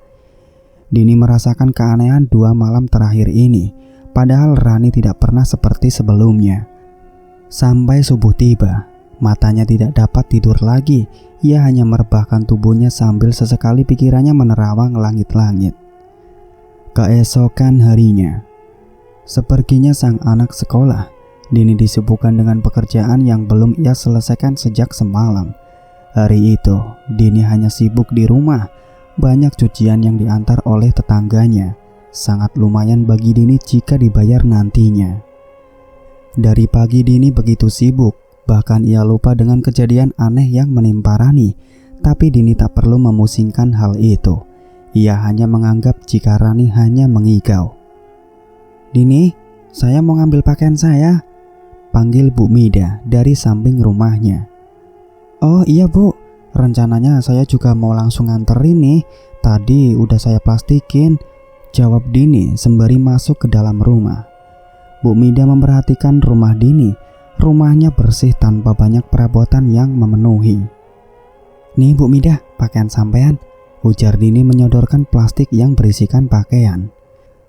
Dini merasakan keanehan 2 malam terakhir ini, padahal Rani tidak pernah seperti sebelumnya. Sampai subuh tiba, matanya tidak dapat tidur lagi. Ia hanya merebahkan tubuhnya sambil sesekali pikirannya menerawang langit-langit. Keesokan harinya, seperginya sang anak sekolah, Dini disibukkan dengan pekerjaan yang belum ia selesaikan sejak semalam. Hari itu, Dini hanya sibuk di rumah. Banyak cucian yang diantar oleh tetangganya. Sangat lumayan bagi Dini jika dibayar nantinya. Dari pagi Dini begitu sibuk, bahkan ia lupa dengan kejadian aneh yang menimpa Rani. Tapi Dini tak perlu memusingkan hal itu. Ia hanya menganggap jika Rani hanya mengigau. "Dini, saya mau ngambil pakaian saya," panggil Bu Mida dari samping rumahnya. "Oh iya Bu, rencananya saya juga mau langsung nganterin nih. Tadi udah saya plastikin," jawab Dini sembari masuk ke dalam rumah. Bu Mida memperhatikan rumah Dini. Rumahnya bersih tanpa banyak perabotan yang memenuhi. "Nih Bu Mida, pakaian sampean," ujar Dini menyodorkan plastik yang berisikan pakaian.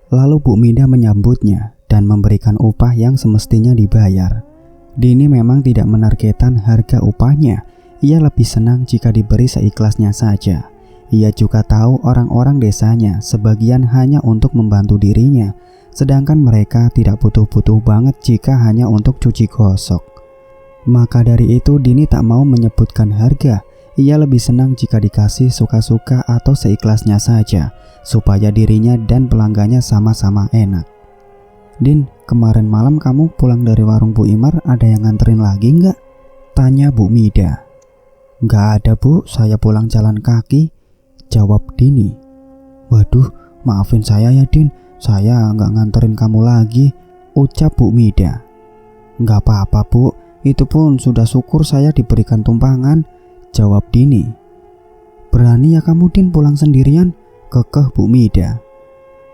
Lalu Bu Mida menyambutnya dan memberikan upah yang semestinya dibayar. Dini memang tidak menargetkan harga upahnya. Ia lebih senang jika diberi seikhlasnya saja. Ia juga tahu orang-orang desanya sebagian hanya untuk membantu dirinya, sedangkan mereka tidak butuh-butuh banget jika hanya untuk cuci gosok. Maka dari itu Dini tak mau menyebutkan harga. Ia lebih senang jika dikasih suka-suka atau seikhlasnya saja, supaya dirinya dan pelanggannya sama-sama enak. "Din, kemarin malam kamu pulang dari warung Bu Imar, ada yang nganterin lagi nggak?" tanya Bu Mida. "Nggak ada Bu, saya pulang jalan kaki," jawab Dini. "Waduh, maafin saya ya Din, saya nggak nganterin kamu lagi," ucap Bu Mida. "Nggak apa-apa Bu, itu pun sudah syukur saya diberikan tumpangan," jawab Dini. "Berani ya kamu Din pulang sendirian?" kekeh Bu Mida.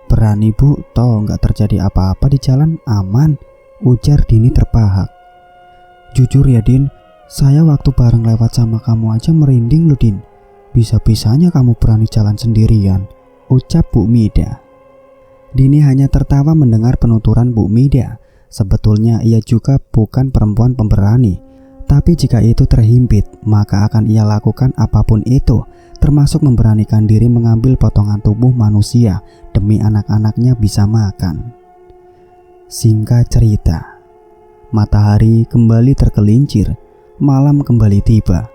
"Berani Bu, toh nggak terjadi apa-apa di jalan, aman," ujar Dini terpahak. "Jujur ya Din, saya waktu bareng lewat sama kamu aja merinding loh Din. Bisa-bisanya kamu berani jalan sendirian," ucap Bu Mida. Dini hanya tertawa mendengar penuturan Bu Mida. Sebetulnya ia juga bukan perempuan pemberani. Tapi jika itu terhimpit, maka akan ia lakukan apapun itu, termasuk memberanikan diri mengambil potongan tubuh manusia demi anak-anaknya bisa makan. Singkat cerita, matahari kembali tergelincir, malam kembali tiba.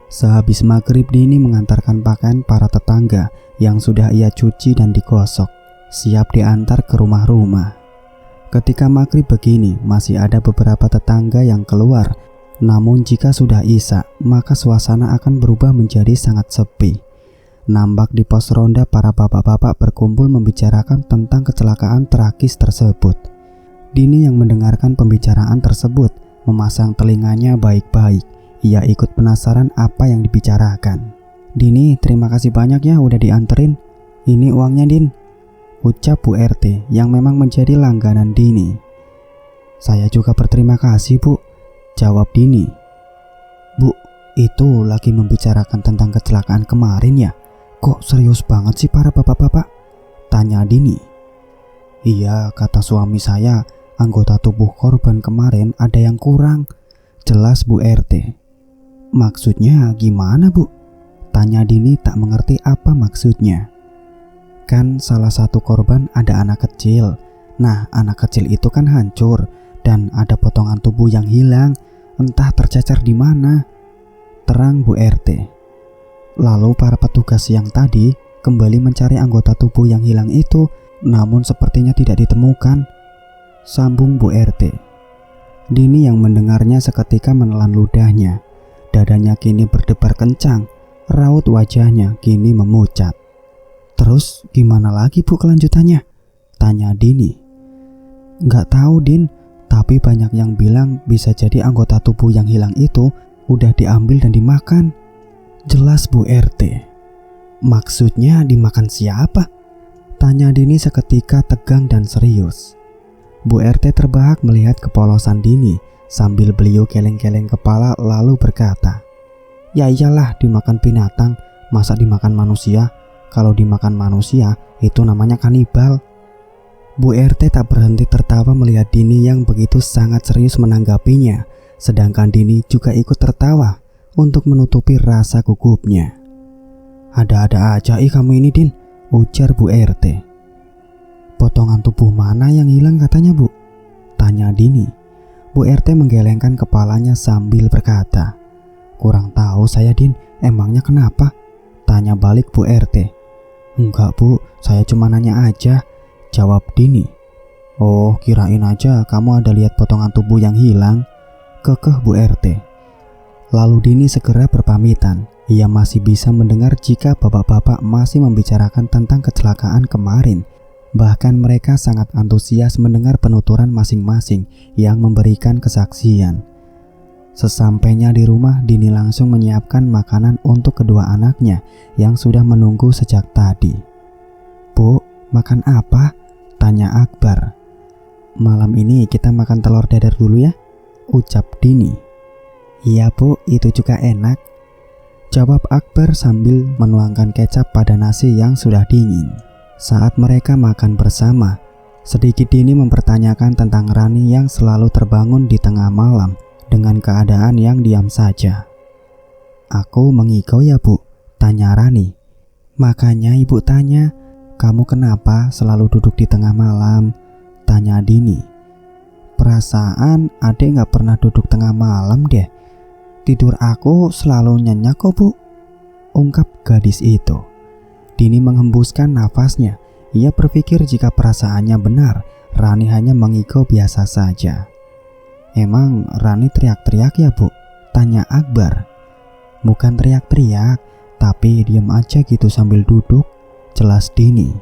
Sehabis maghrib Dini mengantarkan pakaian para tetangga yang sudah ia cuci dan digosok, siap diantar ke rumah-rumah. Ketika maghrib begini, masih ada beberapa tetangga yang keluar. Namun jika sudah isya, maka suasana akan berubah menjadi sangat sepi. Nampak di pos ronda para bapak-bapak berkumpul membicarakan tentang kecelakaan tragis tersebut. Dini yang mendengarkan pembicaraan tersebut memasang telinganya baik-baik. Ia ikut penasaran apa yang dibicarakan. "Dini, terima kasih banyak ya udah dianterin. Ini uangnya Din," ucap Bu RT yang memang menjadi langganan Dini. "Saya juga berterima kasih Bu," jawab Dini. "Bu, itu lagi membicarakan tentang kecelakaan kemarin ya? Kok serius banget sih para bapak-bapak?" tanya Dini. "Iya, kata suami saya, anggota tubuh korban kemarin ada yang kurang," jelas Bu RT. "Maksudnya gimana Bu?" Tanya Dini tak mengerti apa maksudnya. Kan salah satu korban ada anak kecil. Nah, anak kecil itu kan hancur dan ada potongan tubuh yang hilang, entah tercecer di mana. Terang Bu RT. Lalu para petugas yang tadi kembali mencari anggota tubuh yang hilang itu, namun sepertinya tidak ditemukan. Sambung Bu RT. Dini yang mendengarnya seketika menelan ludahnya. Dadanya kini berdebar kencang. Raut wajahnya kini memucat. Terus gimana lagi Bu kelanjutannya? Tanya Dini. Gak tahu Din, tapi banyak yang bilang bisa jadi anggota tubuh yang hilang itu udah diambil dan dimakan. Jelas Bu RT. Maksudnya dimakan siapa? Tanya Dini seketika tegang dan serius. Bu RT terbahak melihat kepolosan Dini sambil beliau geleng-geleng kepala lalu berkata, "Ya iyalah, dimakan binatang, masa dimakan manusia? Kalau dimakan manusia, itu namanya kanibal." Bu RT tak berhenti tertawa melihat Dini yang begitu sangat serius menanggapinya, sedangkan Dini juga ikut tertawa untuk menutupi rasa gugupnya. "Ada-ada aja kamu ini Din," ujar Bu RT. "Potongan tubuh mana yang hilang katanya Bu?" tanya Dini. Bu RT menggelengkan kepalanya sambil berkata, "Kurang tahu saya Din, emangnya kenapa?" tanya balik Bu RT. "Enggak Bu, saya cuma nanya aja," jawab Dini. "Oh, kirain aja kamu ada lihat potongan tubuh yang hilang," kekeh Bu RT. Lalu Dini segera berpamitan. Ia masih bisa mendengar jika bapak-bapak masih membicarakan tentang kecelakaan kemarin. Bahkan mereka sangat antusias mendengar penuturan masing-masing yang memberikan kesaksian. Sesampainya di rumah, Dini langsung menyiapkan makanan untuk kedua anaknya yang sudah menunggu sejak tadi. "Bu, makan apa?" tanya Akbar. "Malam ini kita makan telur dadar dulu ya," ucap Dini. "Iya Bu, itu juga enak," jawab Akbar sambil menuangkan kecap pada nasi yang sudah dingin. Saat mereka makan bersama, sedikit Dini mempertanyakan tentang Rani yang selalu terbangun di tengah malam dengan keadaan yang diam saja. "Aku mengigau ya Bu," tanya Rani. "Makanya Ibu tanya, kamu kenapa selalu duduk di tengah malam?" tanya Dini. "Perasaan adek gak pernah duduk tengah malam deh. Tidur aku selalu nyenyak kok Bu," ungkap gadis itu. Dini menghembuskan nafasnya. Ia berpikir jika perasaannya benar, Rani hanya mengigau biasa saja. "Emang Rani teriak-teriak ya Bu?" tanya Akbar. "Bukan teriak-teriak, tapi diam aja gitu sambil duduk," jelas Dini.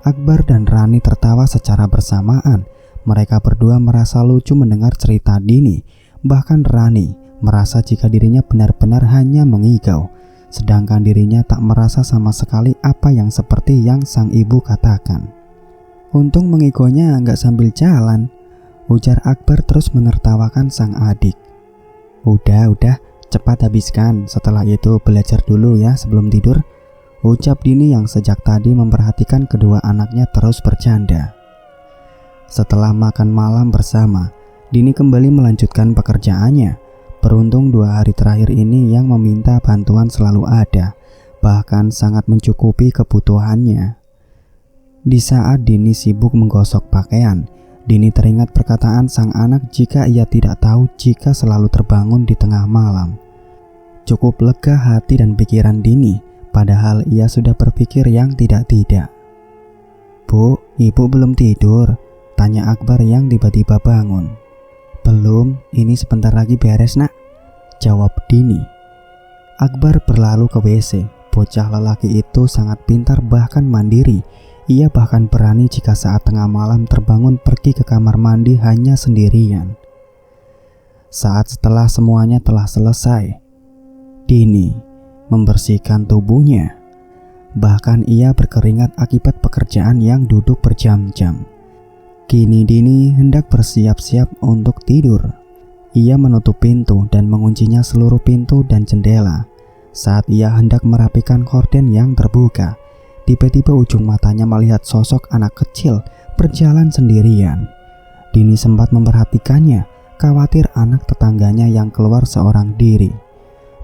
Akbar dan Rani tertawa secara bersamaan. Mereka berdua merasa lucu mendengar cerita Dini. Bahkan Rani merasa jika dirinya benar-benar hanya mengigau, sedangkan dirinya tak merasa sama sekali apa yang seperti yang sang ibu katakan. "Untung mengigonya nggak sambil jalan," ujar Akbar terus menertawakan sang adik. Udah, cepat habiskan. Setelah itu belajar dulu ya sebelum tidur," ucap Dini yang sejak tadi memperhatikan kedua anaknya terus bercanda. Setelah makan malam bersama, Dini kembali melanjutkan pekerjaannya. Beruntung 2 hari terakhir ini yang meminta bantuan selalu ada, bahkan sangat mencukupi kebutuhannya. Di saat Dini sibuk menggosok pakaian, Dini teringat perkataan sang anak jika ia tidak tahu jika selalu terbangun di tengah malam. Cukup lega hati dan pikiran Dini, padahal ia sudah berpikir yang tidak-tidak. "Bu, Ibu belum tidur?" tanya Akbar yang tiba-tiba bangun. "Belum, ini sebentar lagi beres Nak," jawab Dini. Akbar berlalu ke WC. Bocah lelaki itu sangat pintar bahkan mandiri. Ia bahkan berani jika saat tengah malam terbangun pergi ke kamar mandi hanya sendirian. Saat setelah semuanya telah selesai, Dini membersihkan tubuhnya. Bahkan ia berkeringat akibat pekerjaan yang duduk berjam-jam. Kini Dini hendak bersiap-siap untuk tidur. Ia menutup pintu dan menguncinya seluruh pintu dan jendela. Saat ia hendak merapikan gorden yang terbuka, tiba-tiba ujung matanya melihat sosok anak kecil berjalan sendirian. Dini sempat memperhatikannya, khawatir anak tetangganya yang keluar seorang diri.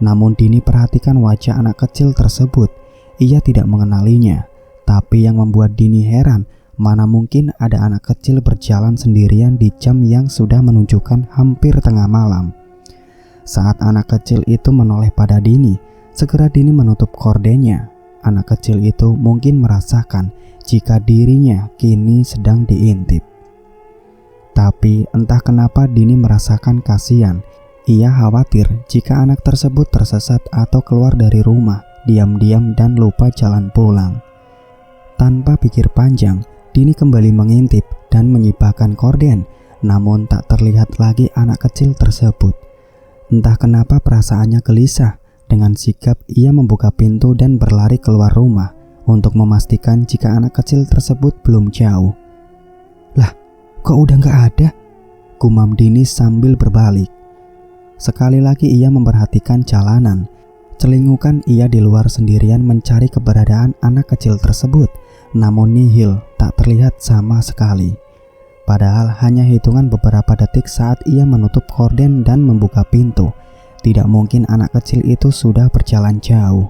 Namun Dini perhatikan wajah anak kecil tersebut. Ia tidak mengenalinya. Tapi yang membuat Dini heran, mana mungkin ada anak kecil berjalan sendirian di jam yang sudah menunjukkan hampir tengah malam. Saat anak kecil itu menoleh pada Dini, segera Dini menutup kordennya. Anak kecil itu mungkin merasakan jika dirinya kini sedang diintip. Tapi entah kenapa Dini merasakan kasihan. Ia khawatir jika anak tersebut tersesat atau keluar dari rumah diam-diam dan lupa jalan pulang. Tanpa pikir panjang, Dini kembali mengintip dan menyibakkan korden, namun tak terlihat lagi anak kecil tersebut. Entah kenapa perasaannya gelisah. Dengan sigap ia membuka pintu dan berlari keluar rumah untuk memastikan jika anak kecil tersebut belum jauh. Lah, kok udah gak ada? Gumam Dini sambil berbalik. Sekali lagi ia memperhatikan jalanan. Celingukan ia di luar sendirian mencari keberadaan anak kecil tersebut, namun nihil, tak terlihat sama sekali. Padahal hanya hitungan beberapa detik saat ia menutup korden dan membuka pintu. Tidak mungkin anak kecil itu sudah berjalan jauh.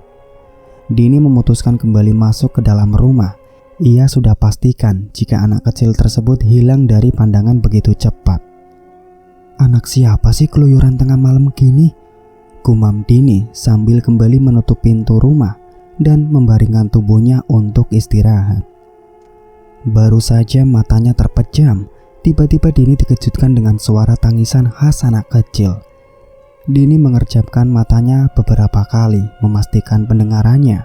Dini memutuskan kembali masuk ke dalam rumah. Ia sudah pastikan jika anak kecil tersebut hilang dari pandangan begitu cepat. Anak siapa sih keluyuran tengah malam gini? Gumam Dini sambil kembali menutup pintu rumah dan membaringkan tubuhnya untuk istirahat. Baru saja matanya terpejam, tiba-tiba Dini dikejutkan dengan suara tangisan khas anak kecil. Dini mengerjapkan matanya beberapa kali memastikan pendengarannya.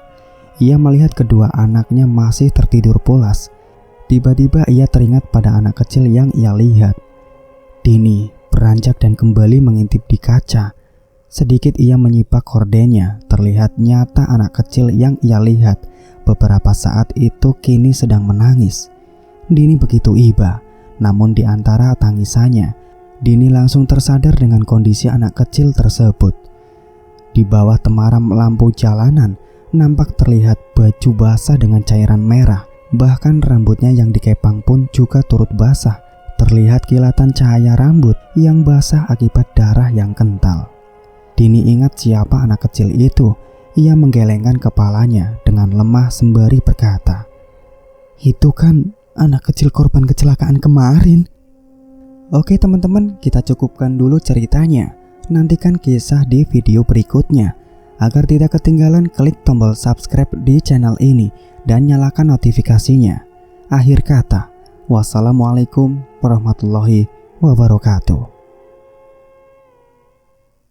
Ia melihat kedua anaknya masih tertidur pulas. Tiba-tiba ia teringat pada anak kecil yang ia lihat. Dini beranjak dan kembali mengintip di kaca. Sedikit ia menyipak kordennya, terlihat nyata anak kecil yang ia lihat beberapa saat itu kini sedang menangis. Dini begitu iba, namun di antara tangisannya, Dini langsung tersadar dengan kondisi anak kecil tersebut. Di bawah temaram lampu jalanan, nampak terlihat baju basah dengan cairan merah, bahkan rambutnya yang dikepang pun juga turut basah. Terlihat kilatan cahaya rambut yang basah akibat darah yang kental. Dini ingat siapa anak kecil itu. Ia menggelengkan kepalanya dengan lemah sembari berkata, "Itu kan anak kecil korban kecelakaan kemarin." Oke teman-teman, kita cukupkan dulu ceritanya. Nantikan kisah di video berikutnya. Agar tidak ketinggalan, klik tombol subscribe di channel ini dan nyalakan notifikasinya. Akhir kata, wassalamualaikum warahmatullahi wabarakatuh.